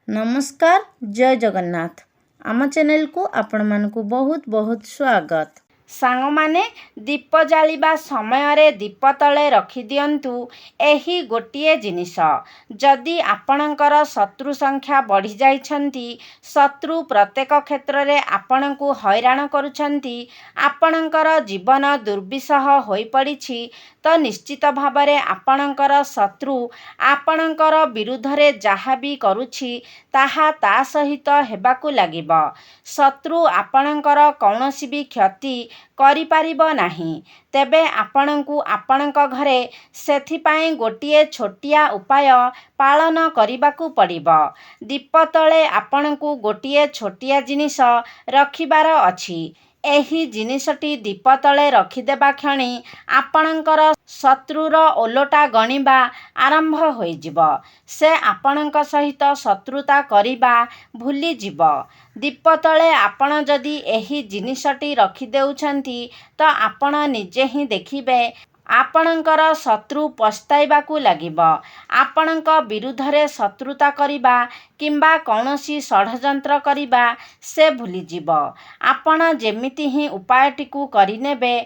नमस्कार जय जगन्नाथ आम चैनल को आपण मानकु बहुत बहुत स्वागत। सांग माने दीप जालिबा समय रे दीप तले रखी दियंतु एही गोटिए जिनिस। जदि आपणकर शत्रु संख्या बढ़ी जाइछंती, शत्रु प्रत्येक क्षेत्र रे आपणकु हैरान करूछंती, आपणकर जीवन दुर्विसह होई पड़िछि, तो निश्चित भावरे आपणकर शत्रु आपणकर विरुद्ध रे जहा भी करूछि ताहा ता सहित हेबाकु लागिब। शत्रु आपणकर कौनसी भी क्षति करिपारिब नाही। तेबे आपणकु आपणक घरे सेथिपाई गोटिए छोटिया उपाय पालन करिबाकु पड़िब। दीप तले आपणकु गोटिए छोटिया जिनिस रखिबार अछि। एही जिनिसटी दीप तले रखिदेबा क्षणी आपणकर शत्रुर ओलोटा गणिबा आरंभ होइजिब। से आपणक सहित शत्रुता करिबा भूली जिब। दीप तले आपण जदि एही जिनिसटी रखि देउछंती तो आपण निजे ही देखिबे आपणकर शत्रु पस्ताइबाकु लागिब। आपणक विरुद्ध रे शत्रुता करिबा किंबा कौनसी षड्यंत्र करिबा से भूली जिब। आपण जेमिति ही उपायटिकु करिनेबे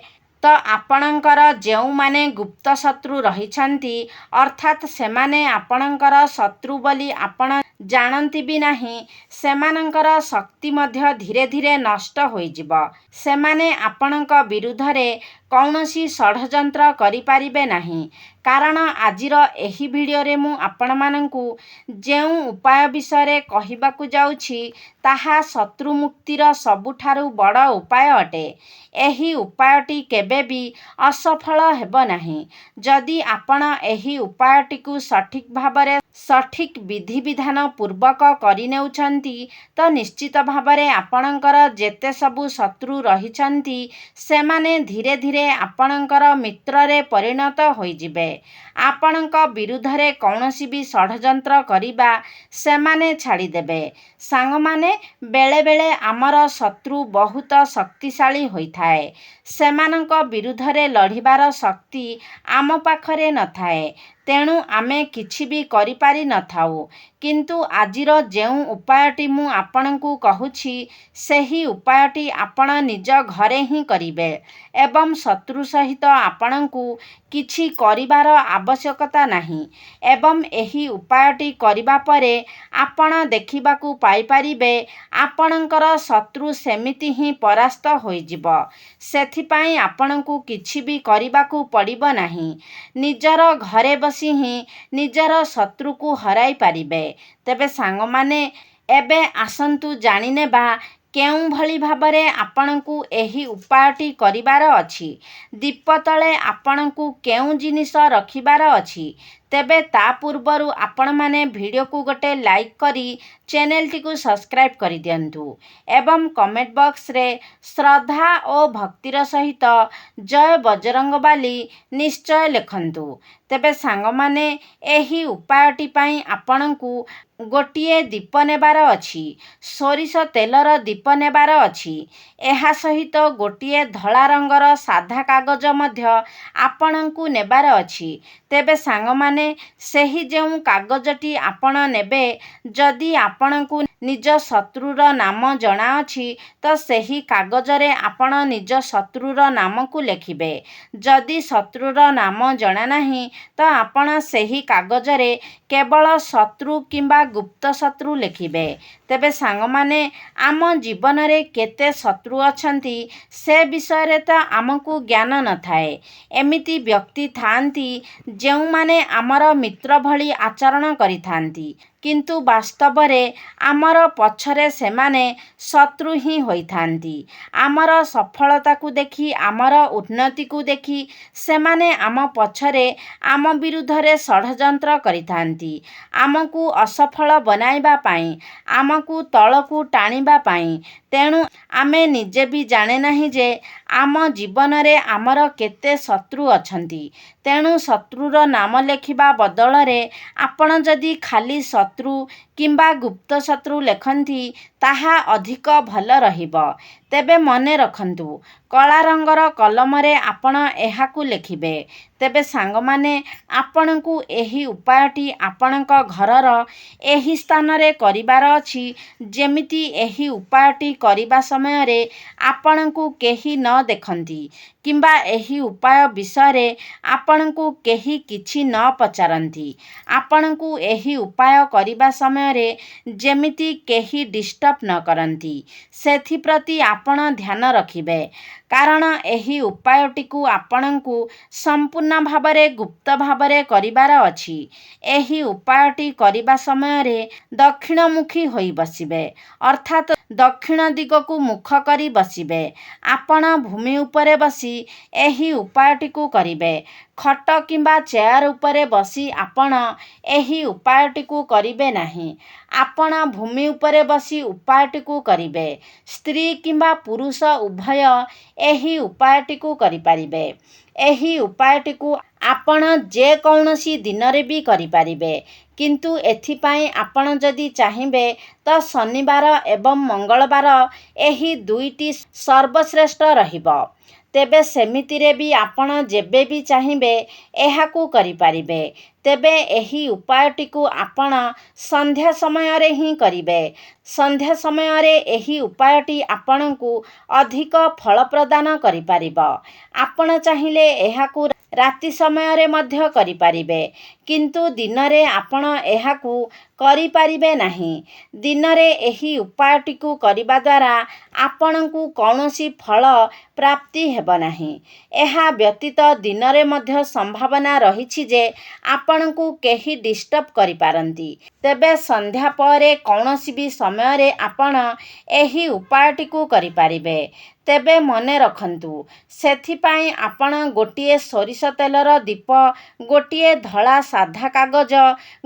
तो आपणकर जेउ माने गुप्त शत्रु रहिछंती अर्थात सेमाने आपणकर शत्रु बोली आपण जानती भी नाही, सेमानंकर शक्ति मध्य धीरे धीरे नष्ट होइजिब। सेमाने आपणक विरुद्ध रे कौनसी षड्यंत्र करिपारिबे नाही। कारण आजिर एही वीडियो रे मु आपण मानंकु जेउ उपाय विषय कहिबाकु जाउछि ताहा शत्रु मुक्तिर सबुठारु बड़ उपाय अटे। एही उपायटी केबे भी असफल हेबो नाही। जदि आपण एही उपायटिकु सठिक भावरे सठिक विधि विधान पूर्वक करिनेउछंती तो निश्चित भावरे आपणकर जेते सबु शत्रु रहिछंती सेमाने धीरे धीरे आपणकर मित्र रे परिणत होइजिबे। आपणक विरुद्ध रे कौनसी भी षड्यंत्र करिबा सेमाने छाड़ी देबे। सांग माने बेले बेले आमर शत्रु बहुत शक्तिशाली होइथाए। सेमानक विरुद्ध रे लढ़िबार शक्ति आम पाखरे नथाए। तेणु आमे किछि भी करिपारि नथाउ। किंतु आजिर जेउ उपायटी मु आपणकु कहुछि सेही उपायटी आपण निज घरे ही करिबे एवं शत्रु सहित आपणकु किछि करिबार आवश्यकता नाही। एवं एही उपायटी करिबा परे आपण देखिबाकु पाई परिबे आपणकर शत्रु सेमिति ही परास्त होइजिब। सेथिपाई आपणकु किछि भी करिबाकु पड़िबो नाही। निजर घरे बसी ही निजर शत्रु को हराई पारिबे। तेबे सांग माने एबे आसंतु जानिनेबा केउं भली भाबरे आपणकु एही उपायटी करिबार अछि। दीप तले आपणकु केउं जिनिस रखिबार अछि। तेबे ता पूर्वरु आपण माने वीडियो को गोटे लाइक करी चैनल टी को सब्सक्राइब करि दियंतु एवं कमेंट बॉक्स रे श्रद्धा और भक्तिर सहित जय बजरंगबाली निश्चय लिखंतु। तेबे सांग माने एही उपायटी पाई आपणकु गोटिए दीप नेबार अछि। सोरिष तेलर दीप नेबार अछि। एहा सहित गोटिए धला रंगर साधा कागज मध्य आपणकु नेबार अछि। तेबे सांग माने सेही जेउ कागजटी आपण नेबे जदि आपणकु निज शत्रुर नाम जଣା अछि तो सेही कागजरे आपण निज शत्रुर नाम को लेखिबे। जदि शत्रुर नाम जଣା नाही तो आपण सेही कागजरे केवल शत्रु किंबा गुप्त शत्रु लेखिबे। तेबे सांग माने आम जीवन रे केते शत्रु अछंती से विषय रे तो आमको ज्ञान न थाए। एमिति व्यक्ति थांती जेउ माने आमर मित्र भली आचरण करिथांती किंतु वास्तव रे आमर पछरे सेमाने शत्रु ही होइथांती। आमर सफलता को देखी आमर उन्नति को देखी सेमाने आम पछरे आम विरुद्ध रे षड्यंत्र करिथांती। आमको असफल बनाइबा पाई आमको तळकु टाणिबा पाई। तेणु आमे निजे भी जाने नहीं जे आम जीवन रे आमर केते शत्रु अछंती। तेणु शत्रुर नाम लेखिबा बदल रे आपण जदि खाली शत्रु किंबा गुप्त शत्रु लेखंती ताहा अधिक भल रहिब। ତେବେ ମନେ ରଖନ୍ତୁ, କଳା ରଙ୍ଗର କଲମରେ ଆପଣ ଏହାକୁ ଲେଖିବେ। ତେବେ ସାଙ୍ଗମାନେ, ଆପଣଙ୍କୁ ଏହି ଉପାୟଟି ଆପଣଙ୍କ ଘରର ଏହି ସ୍ଥାନରେ କରିବାର ଅଛି, ଯେମିତି ଏହି ଉପାୟଟି କରିବା ସମୟରେ ଆପଣଙ୍କୁ କେହି ନ ଦେଖନ୍ତି କିମ୍ବା ଏହି ଉପାୟ ବିଷୟରେ ଆପଣଙ୍କୁ କେହି କିଛି ନ ପଚାରନ୍ତି। ଆପଣଙ୍କୁ ଏହି ଉପାୟ କରିବା ସମୟରେ ଯେମିତି କେହି ଡିଷ୍ଟର୍ବ ନ କରନ୍ତି, ସେଥିପ୍ରତି ଆପଣ ଧ୍ୟାନ ରଖିବେ। କାରଣ ଏହି ଉପାୟଟିକୁ ଆପଣଙ୍କୁ ସମ୍ପୂର୍ଣ୍ଣ ଭାବରେ ଗୁପ୍ତ ଭାବରେ କରିବାର ଅଛି। ଏହି ଉପାୟଟି କରିବା ସମୟରେ ଦକ୍ଷିଣମୁଖୀ ହୋଇ ବସିବେ, ଅର୍ଥାତ୍ ଦକ୍ଷିଣ ଦିଗକୁ ମୁଖ କରି ବସିବେ। ଆପଣ ଭୂମି ଉପରେ ବସି ଏହି ଉପାୟଟିକୁ କରିବେ। ଖଟ କିମ୍ବା ଚେୟାର ଉପରେ ବସି ଆପଣ ଏହି ଉପାୟଟିକୁ କରିବେ ନାହିଁ। ଆପଣ ଭୂମି ଉପରେ ବସି ଉପାୟଟିକୁ କରିବେ। ସ୍ତ୍ରୀ କିମ୍ବା ପୁରୁଷ ଉଭୟ ଏହି ଉପାୟଟିକୁ କରିପାରିବେ। ଏହି ଉପାୟଟିକୁ ଆପଣ ଯେକୌଣସି ଦିନରେ ବି କରିପାରିବେ, କିନ୍ତୁ ଏଥିପାଇଁ ଆପଣ ଯଦି ଚାହିଁବେ ତ ଶନିବାର ଏବଂ ମଙ୍ଗଳବାର ଏହି ଦୁଇଟି ସର୍ବଶ୍ରେଷ୍ଠ ରହିବ। ତେବେ ସେମିତିରେ ବି ଆପଣ ଯେବେ ବି ଚାହିଁବେ ଏହାକୁ କରିପାରିବେ। ତେବେ ଏହି ଉପାୟଟିକୁ ଆପଣ ସନ୍ଧ୍ୟା ସମୟରେ ହିଁ କରିବେ। ସନ୍ଧ୍ୟା ସମୟରେ ଏହି ଉପାୟଟି ଆପଣଙ୍କୁ ଅଧିକ ଫଳ ପ୍ରଦାନ କରିପାରିବ। ଆପଣ ଚାହିଁଲେ ଏହାକୁ ରାତି ସମୟରେ ମଧ୍ୟ କରିପାରିବେ, କିନ୍ତୁ ଦିନରେ ଆପଣ ଏହାକୁ କରିପାରିବେ ନାହିଁ। ଦିନରେ ଏହି ଉପାୟଟିକୁ କରିବା ଦ୍ୱାରା ଆପଣଙ୍କୁ କୌଣସି ଫଳ ପ୍ରାପ୍ତି ହେବ ନାହିଁ। ଏହା ବ୍ୟତୀତ ଦିନରେ ମଧ୍ୟ ସମ୍ଭାବନା ରହିଛି ଯେ ଆପଣଙ୍କୁ କେହି ଡିଷ୍ଟର୍ବ କରିପାରନ୍ତି। ତେବେ ସନ୍ଧ୍ୟା ପରେ କୌଣସି ବି ସମୟରେ ଆପଣ ଏହି ଉପାୟଟିକୁ କରିପାରିବେ। ତେବେ ମନେ ରଖନ୍ତୁ, ସେଥିପାଇଁ ଆପଣ ଗୋଟିଏ ସୋରିଷ ତେଲର ଦୀପ, ଗୋଟିଏ ଧଳା ସାଧା କାଗଜ,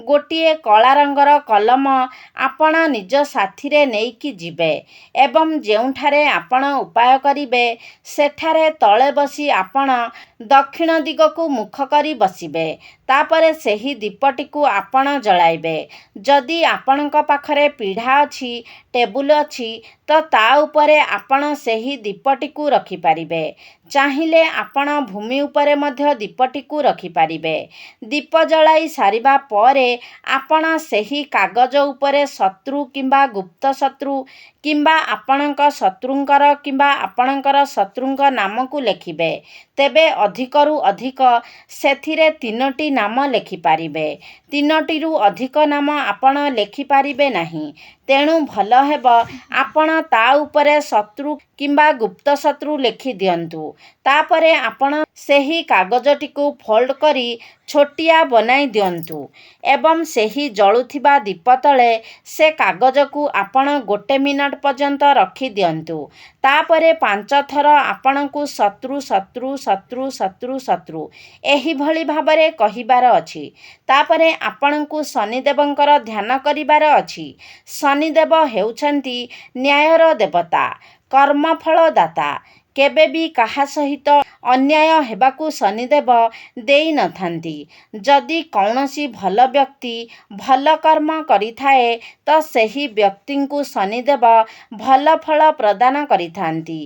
ଗୋଟିଏ କଳା ରଙ୍ଗର କଲମ ଆପଣ ନିଜ ସାଥିରେ ନେଇକି ଯିବେ ଏବଂ ଯେଉଁଠାରେ ଆପଣ ଉପାୟ କରିବେ ସେଠାରେ ତଳେ ବସି ଆପଣ ଦକ୍ଷିଣ ଦିଗକୁ ମୁଖ କରି ବସିବେ। ତାପରେ ସେହି ଦୀପଟିକୁ ଆପଣ ଜଳାଇବେ। ଯଦି ଆପଣଙ୍କ ପାଖରେ ପିଢ଼ା ଅଛି, ଟେବୁଲ ଅଛି, ତ ତା ଉପରେ ଆପଣ ସେହି ଦୀପଟିକୁ ରଖିପାରିବେ। ଚାହିଁଲେ ଆପଣ ଭୂମି ଉପରେ ମଧ୍ୟ ଦୀପଟିକୁ ରଖିପାରିବେ। ଦୀପ ଜଳାଇ ସାରିବା ପରେ ଆପଣ ସେହି କାଗଜ ଉପରେ ଶତ୍ରୁ କିମ୍ବା ଗୁପ୍ତ ଶତ୍ରୁ କିମ୍ବା ଆପଣଙ୍କ ଶତ୍ରୁଙ୍କର କିମ୍ବା ଆପଣଙ୍କର ଶତ୍ରୁଙ୍କ ନାମକୁ ଲେଖିବେ। ତେବେ ଅଧିକରୁ ଅଧିକ ସେଥିରେ 3ଟି ନାମ ଲେଖିପାରିବେ। 3ଟିରୁ ଅଧିକ ନାମ ଆପଣ ଲେଖିପାରିବେ ନାହିଁ। ତେଣୁ ଭଲ ହେବ ଆପଣ ତା ଉପରେ ଶତ୍ରୁ କିମ୍ବା ଗୁପ୍ତ ଶତ୍ରୁ ଲେଖିଦିଅନ୍ତୁ। ତାପରେ ଆପଣ ସେହି କାଗଜଟିକୁ ଫୋଲ୍ଡ କରି ଛୋଟିଆ ବନାଇ ଦିଅନ୍ତୁ ଏବଂ ସେହି ଜଳୁଥିବା ଦୀପ ତଳେ ସେ କାଗଜକୁ ଆପଣ 1 ମିନିଟ୍ ପର୍ଯ୍ୟନ୍ତ ରଖିଦିଅନ୍ତୁ। ତାପରେ 5 ଥର ଆପଣଙ୍କୁ ଶତ୍ରୁ ଶତ୍ରୁ ଶତ୍ରୁ ଶତ୍ରୁ ଶତ୍ରୁ ଏହିଭଳି ଭାବରେ କହିବାର ଅଛି। ତାପରେ ଆପଣଙ୍କୁ ଶନିଦେବଙ୍କର ଧ୍ୟାନ କରିବାର ଅଛି। ଶନିଦେବ ହେଉଛନ୍ତି ନ୍ୟାୟର ଦେବତା, କର୍ମଫଳଦାତା। କେବେ ବି କାହା ସହିତ ଅନ୍ୟାୟ ହେବାକୁ ଶନିଦେବ ଦେଇନଥାନ୍ତି। ଯଦି କୌଣସି ଭଲ ବ୍ୟକ୍ତି ଭଲ କର୍ମ କରିଥାଏ ତ ସେହି ବ୍ୟକ୍ତିଙ୍କୁ ଶନିଦେବ ଭଲ ଫଳ ପ୍ରଦାନ କରିଥାନ୍ତି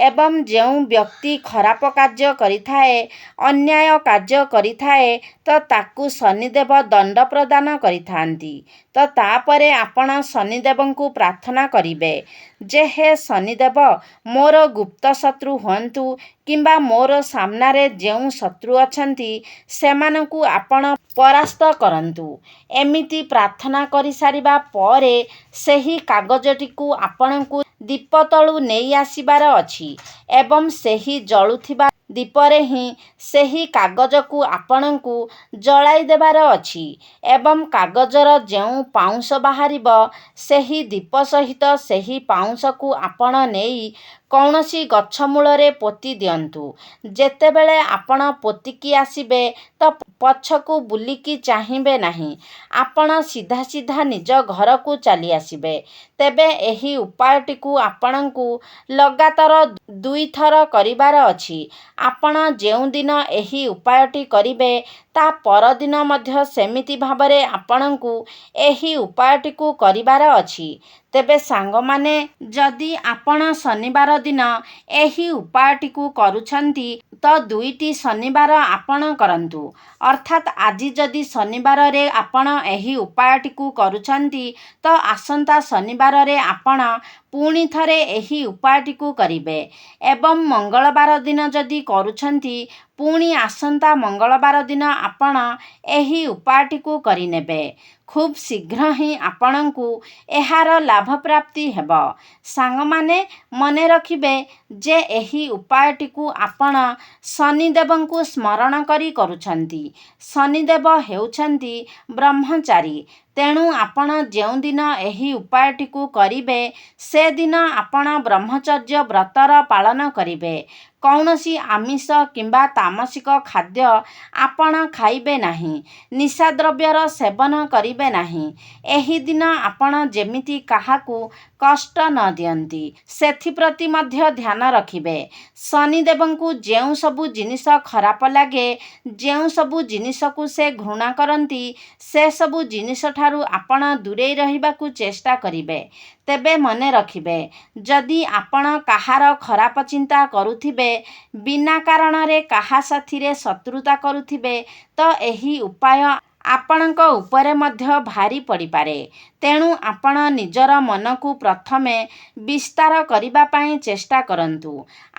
ଏବଂ ଯେଉଁ ବ୍ୟକ୍ତି ଖରାପ କାର୍ଯ୍ୟ କରିଥାଏ, ଅନ୍ୟାୟ କାର୍ଯ୍ୟ କରିଥାଏ, ତ ତାକୁ ଶନିଦେବ ଦଣ୍ଡ ପ୍ରଦାନ କରିଥାନ୍ତି। ତ ତାପରେ ଆପଣ ଶନିଦେବଙ୍କୁ ପ୍ରାର୍ଥନା କରିବେ ଯେ ହେ ଶନିଦେବ, ମୋର ଗୁପ୍ତ ଶତ୍ରୁ ହୁଅନ୍ତୁ କିମ୍ବା ମୋର ସାମ୍ନାରେ ଯେଉଁ ଶତ୍ରୁ ଅଛନ୍ତି ସେମାନଙ୍କୁ ଆପଣ ପରାସ୍ତ କରନ୍ତୁ। ଏମିତି ପ୍ରାର୍ଥନା କରିସାରିବା ପରେ ସେହି କାଗଜଟିକୁ ଆପଣଙ୍କୁ ଦୀପ ତଳୁ ନେଇ ଆସିବାର ଅଛି ଏବଂ ସେହି ଜଳୁଥିବା ଦୀପରେ ହିଁ ସେହି କାଗଜକୁ ଆପଣଙ୍କୁ ଜଳାଇ ଦେବାର ଅଛି ଏବଂ କାଗଜର ଯେଉଁ ପାଉଁଶ ବାହାରିବ ସେହି ଦୀପ ସହିତ ସେହି ପାଉଁଶକୁ ଆପଣ ନେଇ କୌଣସି ଗଛ ମୂଳରେ ପୋତି ଦିଅନ୍ତୁ। ଯେତେବେଳେ ଆପଣ ପୋତିକି ଆସିବେ ତ ପଛକୁ ବୁଲିକି ଚାହିଁବେ ନାହିଁ। ଆପଣ ସିଧା ସିଧା ନିଜ ଘରକୁ ଚାଲି ଆସିବେ। ତେବେ ଏହି ଉପାୟଟିକୁ ଆପଣଙ୍କୁ ଲଗାତାର 2 ଥର କରିବାର ଅଛି। ଆପଣ ଯେଉଁଦିନ ଏହି ଉପାୟଟି କରିବେ ତା ପରଦିନ ମଧ୍ୟ ସେମିତି ଭାବରେ ଆପଣଙ୍କୁ ଏହି ଉପାୟଟିକୁ କରିବାର ଅଛି। ତେବେ ସାଙ୍ଗମାନେ, ଯଦି ଆପଣ ଶନିବାର ଦିନ ଏହି ଉପାୟଟିକୁ କରୁଛନ୍ତି ତ 2ଟି ଶନିବାର ଆପଣ କରନ୍ତୁ। ଅର୍ଥାତ୍ ଆଜି ଯଦି ଶନିବାରରେ ଆପଣ ଏହି ଉପାୟଟିକୁ କରୁଛନ୍ତି ତ ଆସନ୍ତା ଶନିବାରରେ ଆପଣ ପୁଣି ଥରେ ଏହି ଉପାୟଟିକୁ କରିବେ ଏବଂ ମଙ୍ଗଳବାର ଦିନ ଯଦି କରୁଛନ୍ତି ପୁଣି ଆସନ୍ତା ମଙ୍ଗଳବାର ଦିନ ଆପଣ ଏହି ଉପାୟଟିକୁ କରିନେବେ। ଖୁବ୍ ଶୀଘ୍ର ହିଁ ଆପଣଙ୍କୁ ଏହାର ଲାଭ ପ୍ରାପ୍ତି ହେବ। ସାଙ୍ଗମାନେ, ମନେ ରଖିବେ ଯେ ଏହି ଉପାୟଟିକୁ ଆପଣ ଶନିଦେବଙ୍କୁ ସ୍ମରଣ କରି କରୁଛନ୍ତି। ଶନିଦେବ ହେଉଛନ୍ତି ବ୍ରହ୍ମଚାରୀ। ତେଣୁ ଆପଣ ଯେଉଁଦିନ ଏହି ଉପାୟଟିକୁ କରିବେ ସେଦିନ ଆପଣ ବ୍ରହ୍ମଚର୍ଯ୍ୟ ବ୍ରତର ପାଳନ କରିବେ। କୌଣସି ଆମିଷ କିମ୍ବା ତାମସିକ ଖାଦ୍ୟ ଆପଣ ଖାଇବେ ନାହିଁ। ନିଶାଦ୍ରବ୍ୟର ସେବନ କରିବେ ନାହିଁ। ଏହି ଦିନ ଆପଣ ଯେମିତି କାହାକୁ କଷ୍ଟ ନ ଦିଅନ୍ତି ସେଥିପ୍ରତି ମଧ୍ୟ ଧ୍ୟାନ ରଖିବେ। ଶନିଦେବଙ୍କୁ ଯେଉଁ ସବୁ ଜିନିଷ ଖରାପ ଲାଗେ, ଯେଉଁ ସବୁ ଜିନିଷକୁ ସେ ଘୃଣା କରନ୍ତି, ସେସବୁ ଜିନିଷଠାରୁ ଆପଣ ଦୂରେଇ ରହିବାକୁ ଚେଷ୍ଟା କରିବେ। ତେବେ ମନେ ରଖିବେ, ଯଦି ଆପଣ କାହାର ଖରାପ ଚିନ୍ତା କରୁଥିବେ, ବିନା କାରଣରେ କାହା ସାଥିରେ ଶତ୍ରୁତା କରୁଥିବେ ତ ଏହି ଉପାୟ ଆପଣଙ୍କ ଉପରେ ମଧ୍ୟ ଭାରି ପଡ଼ିପାରେ। ତେଣୁ ଆପଣ ନିଜର ମନକୁ ପ୍ରଥମେ ବିସ୍ତାର କରିବା ପାଇଁ ଚେଷ୍ଟା କରନ୍ତୁ।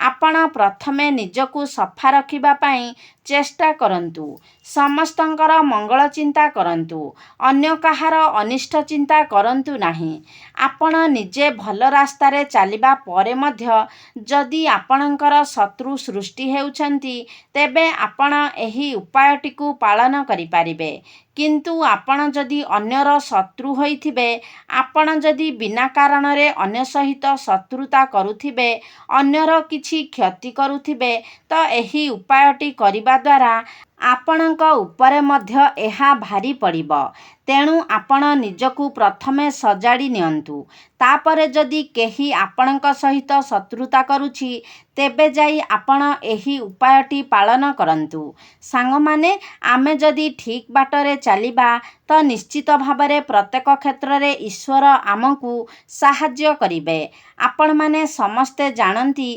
ଆପଣ ପ୍ରଥମେ ନିଜକୁ ସଫା ରଖିବା ପାଇଁ ଚେଷ୍ଟା କରନ୍ତୁ। ସମସ୍ତଙ୍କର ମଙ୍ଗଳ ଚିନ୍ତା କରନ୍ତୁ। ଅନ୍ୟ କାହାର ଅନିଷ୍ଟ ଚିନ୍ତା କରନ୍ତୁ ନାହିଁ। ଆପଣ ନିଜେ ଭଲ ରାସ୍ତାରେ ଚାଲିବା ପରେ ମଧ୍ୟ ଯଦି ଆପଣଙ୍କର ଶତ୍ରୁ ସୃଷ୍ଟି ହେଉଛନ୍ତି ତେବେ ଆପଣ ଏହି ଉପାୟଟିକୁ ପାଳନ କରିପାରିବେ। କିନ୍ତୁ ଆପଣ ଯଦି ଅନ୍ୟର ଶତ୍ରୁ ହୋଇଥିବେ, ଆପଣ ଯଦି ବିନା କାରଣରେ ଅନ୍ୟ ସହିତ ଶତ୍ରୁତା କରୁଥିବେ, ଅନ୍ୟର କିଛି କ୍ଷତି କରୁଥିବେ ତ ଏହି ଉପାୟଟି କରିବା ଦ୍ୱାରା ଆପଣଙ୍କ ଉପରେ ମଧ୍ୟ ଏହା ଭାରି ପଡ଼ିବ। ତେଣୁ ଆପଣ ନିଜକୁ ପ୍ରଥମେ ସଜାଡ଼ି ନିଅନ୍ତୁ। ତାପରେ ଯଦି କେହି ଆପଣଙ୍କ ସହିତ ଶତ୍ରୁତା କରୁଛି ତେବେ ଯାଇ ଆପଣ ଏହି ଉପାୟଟି ପାଳନ କରନ୍ତୁ। ସାଙ୍ଗମାନେ, ଆମେ ଯଦି ଠିକ୍ ବାଟରେ ଚାଲିବା ତ ନିଶ୍ଚିତ ଭାବରେ ପ୍ରତ୍ୟେକ କ୍ଷେତ୍ରରେ ଈଶ୍ୱର ଆମକୁ ସାହାଯ୍ୟ କରିବେ। ଆପଣମାନେ ସମସ୍ତେ ଜାଣନ୍ତି,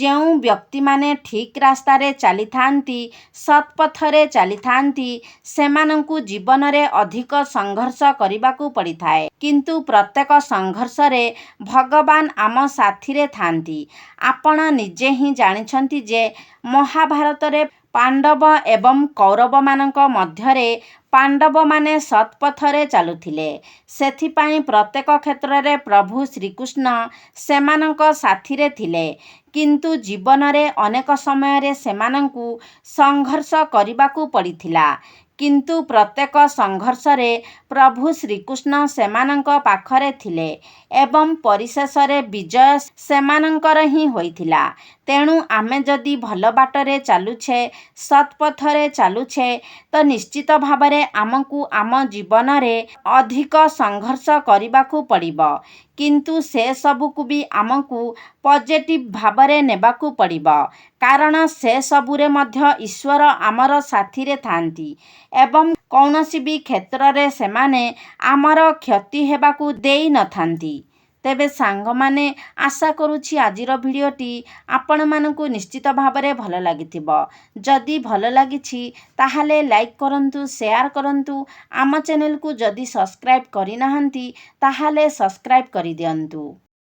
ଯେଉଁ ବ୍ୟକ୍ତିମାନେ ଠିକ୍ ରାସ୍ତାରେ ଚାଲିଥାନ୍ତି, ସତ୍ ପଥରେ ଚାଲିଥାନ୍ତି, ସେମାନଙ୍କୁ ଜୀବନରେ ଅଧିକ ସଂଘର୍ଷ କରିବାକୁ ପଡ଼ିଥାଏ। କିନ୍ତୁ ପ୍ରତ୍ୟେକ ସଂଘର୍ଷରେ ଭଗବାନ ଆମ ସାଥିରେ ଥାନ୍ତି। ଆପଣ ନିଜେ ହିଁ ଜାଣିଛନ୍ତି ଯେ ମହାଭାରତରେ ପାଣ୍ଡବ ଏବଂ କୌରବମାନଙ୍କ ମଧ୍ୟରେ ପାଣ୍ଡବମାନେ ସତ୍ ପଥରେ ଚାଲୁଥିଲେ। ସେଥିପାଇଁ ପ୍ରତ୍ୟେକ କ୍ଷେତ୍ରରେ ପ୍ରଭୁ ଶ୍ରୀକୃଷ୍ଣ ସେମାନଙ୍କ ସାଥିରେ ଥିଲେ। କିନ୍ତୁ ଜୀବନରେ ଅନେକ ସମୟରେ ସେମାନଙ୍କୁ ସଂଘର୍ଷ କରିବାକୁ ପଡ଼ିଥିଲା। କିନ୍ତୁ ପ୍ରତ୍ୟେକ ସଂଘର୍ଷରେ ପ୍ରଭୁ ଶ୍ରୀକୃଷ୍ଣ ସେମାନଙ୍କ ପାଖରେ ଥିଲେ ଏବଂ ପରିଶେଷରେ ବିଜୟ ସେମାନଙ୍କର ହିଁ ହୋଇଥିଲା। ତେଣୁ ଆମେ ଯଦି ଭଲ ବାଟରେ ଚାଲୁଛେ, ସତ୍ ପଥରେ ଚାଲୁଛେ ତ ନିଶ୍ଚିତ ଭାବରେ ଆମକୁ ଆମ ଜୀବନରେ ଅଧିକ ସଂଘର୍ଷ କରିବାକୁ ପଡ଼ିବ। କିନ୍ତୁ ସେସବୁକୁ ବି ଆମକୁ ପଜିଟିଭ୍ ଭାବରେ ନେବାକୁ ପଡ଼ିବ। କାରଣ ସେସବୁରେ ମଧ୍ୟ ଈଶ୍ୱର ଆମର ସାଥିରେ ଥାନ୍ତି ଏବଂ କୌଣସି ବି କ୍ଷେତ୍ରରେ ସେମାନେ ଆମର କ୍ଷତି ହେବାକୁ ଦେଇନଥାନ୍ତି। ତେବେ ସାଙ୍ଗମାନେ, ଆଶା କରୁଛି ଆଜିର ଭିଡ଼ିଓଟି ଆପଣମାନଙ୍କୁ ନିଶ୍ଚିତ ଭାବରେ ଭଲ ଲାଗିଥିବ। ଯଦି ଭଲ ଲାଗିଛି ତାହେଲେ ଲାଇକ୍ କରନ୍ତୁ, ସେୟାର କରନ୍ତୁ। ଆମ ଚ୍ୟାନେଲକୁ ଯଦି ସବସ୍କ୍ରାଇବ୍ କରିନାହାନ୍ତି ତାହେଲେ ସବସ୍କ୍ରାଇବ୍ କରିଦିଅନ୍ତୁ।